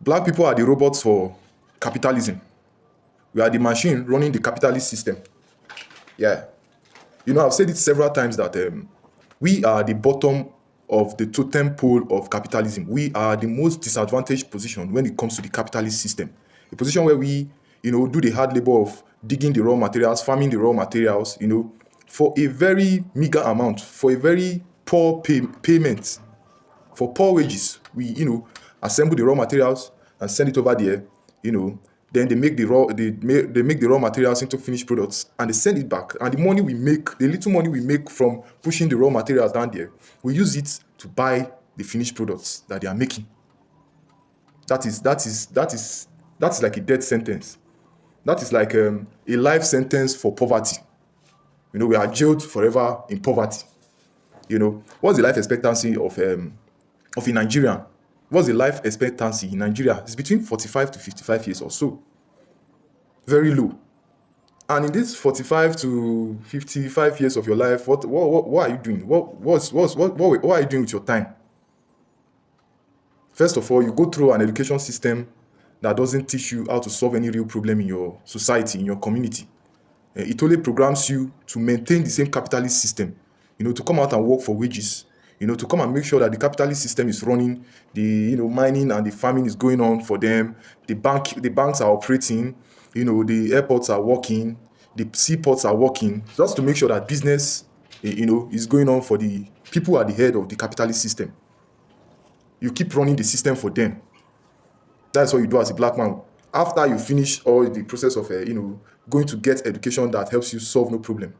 Black people are the robots for capitalism. We are the machine running the capitalist system. Yeah. I've said it several times that we are the bottom of the totem pole of capitalism. We are the most disadvantaged position when it comes to the capitalist system. A position where we, do the hard labor of digging the raw materials, farming the raw materials, for a very meager amount, for a very poor payment, for poor wages. We, assemble the raw materials and send it over there, then they make the raw materials into finished products and they send it back. And the money we make, the little money we make from pushing the raw materials down there, we use it to buy the finished products that they are making. That is like a death sentence. That is like a life sentence for poverty. We are jailed forever in poverty. What's the life expectancy of a Nigerian? What's the life expectancy in Nigeria? It's between 45 to 55 years or so. Very low. And in this 45 to 55 years of your life, what are you doing? What are you doing with your time? First of all, you go through an education system that doesn't teach you how to solve any real problem in your society, in your community. It only programs you to maintain the same capitalist system, to come out and work for wages, to come and make sure that the capitalist system is running, the mining and the farming is going on for them, the banks are operating, the airports are working, the seaports are working, just to make sure that business, is going on for the people at the head of the capitalist system. You keep running the system for them. That's what you do as a black man. After you finish all the process of, going to get education that helps you solve no problem.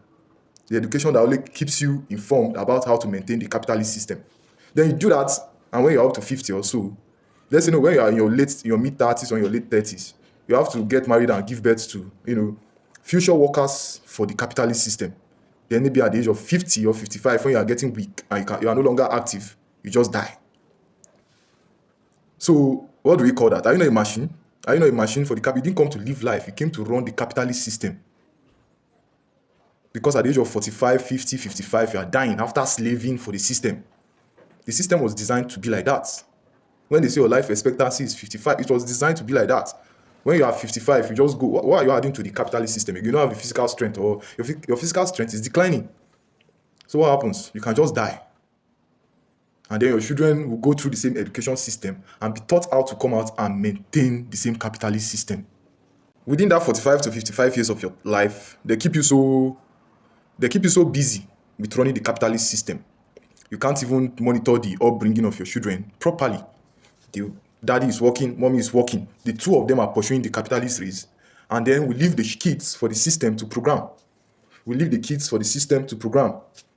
The education that only keeps you informed about how to maintain the capitalist system. Then you do that, and when you're up to 50 or so, let's say when you are in your mid-30s or your late 30s, you have to get married and give birth to, future workers for the capitalist system. Then maybe at the age of 50 or 55, when you are getting weak and you are no longer active, you just die. So what do we call that? Are you not a machine? Are you not a machine for the cap? You didn't come to live life. You came to run the capitalist system. Because at the age of 45, 50, 55, you are dying after slaving for the system. The system was designed to be like that. When they say your life expectancy is 55, it was designed to be like that. When you are 55, you just go, what are you adding to the capitalist system? You don't have the physical strength, or your physical strength is declining. So what happens? You can just die. And then your children will go through the same education system and be taught how to come out and maintain the same capitalist system. Within that 45 to 55 years of your life, they keep you so busy with running the capitalist system. You can't even monitor the upbringing of your children properly. The daddy is working, mommy is working. The two of them are pursuing the capitalist race. And then we leave the kids for the system to program. We leave the kids for the system to program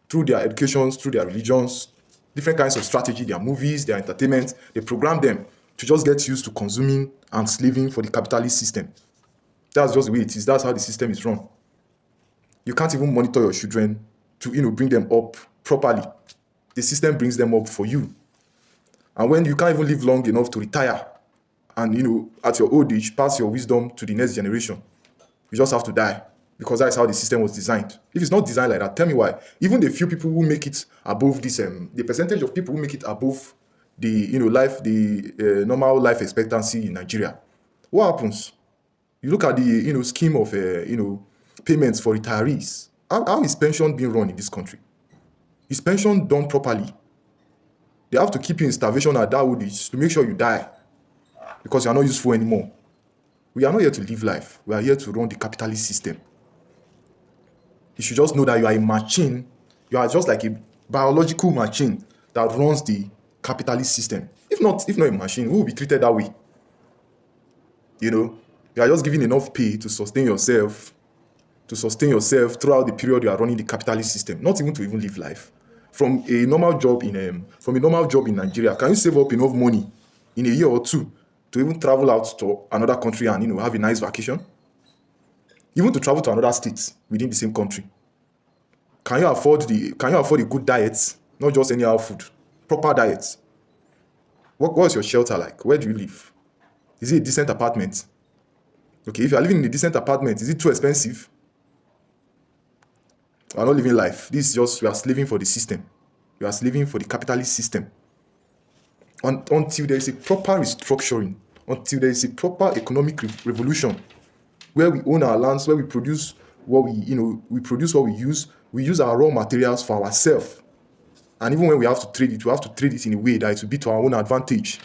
through their educations, through their religions, different kinds of strategy, their movies, their entertainment. They program them to just get used to consuming and slaving for the capitalist system. That's just the way it is. That's how the system is run. You can't even monitor your children to, bring them up properly. The system brings them up for you. And when you can't even live long enough to retire and, at your old age, pass your wisdom to the next generation, you just have to die because that's how the system was designed. If it's not designed like that, tell me why. Even the few people who make it above this, the percentage of people who make it above the, normal life expectancy in Nigeria, what happens? You look at the, scheme of, payments for retirees. How is pension being run in this country? Is pension done properly? They have to keep you in starvation at that old age to make sure you die because you are not useful anymore. We are not here to live life. We are here to run the capitalist system. You should just know that you are a machine. You are just like a biological machine that runs the capitalist system. If not a machine, who will be treated that way? You are just given enough pay to sustain yourself throughout the period you are running the capitalist system, not even to live life. From a normal job in Nigeria, can you save up enough money in a year or two to even travel out to another country and have a nice vacation? Even to travel to another state within the same country. Can you afford a good diet? Not just anyhow food, proper diet. What's your shelter like? Where do you live? Is it a decent apartment? Okay, if you are living in a decent apartment, is it too expensive? We are not living life. This is just, we are slaving for the system. We are slaving for the capitalist system. Until there is a proper restructuring, until there is a proper economic revolution where we own our lands, where we produce what we produce what we use our raw materials for ourselves. And even when we have to trade it, we have to trade it in a way that it will be to our own advantage.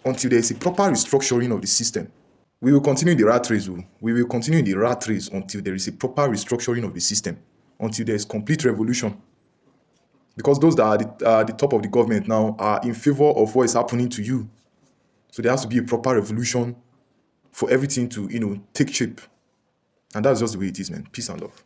Until there is a proper restructuring of the system. We will continue the rat race. We will continue the rat race until there is a proper restructuring of the system, until there is complete revolution. Because those that are at the top of the government now are in favor of what is happening to you. So there has to be a proper revolution for everything to, take shape. And that's just the way it is, man. Peace and love.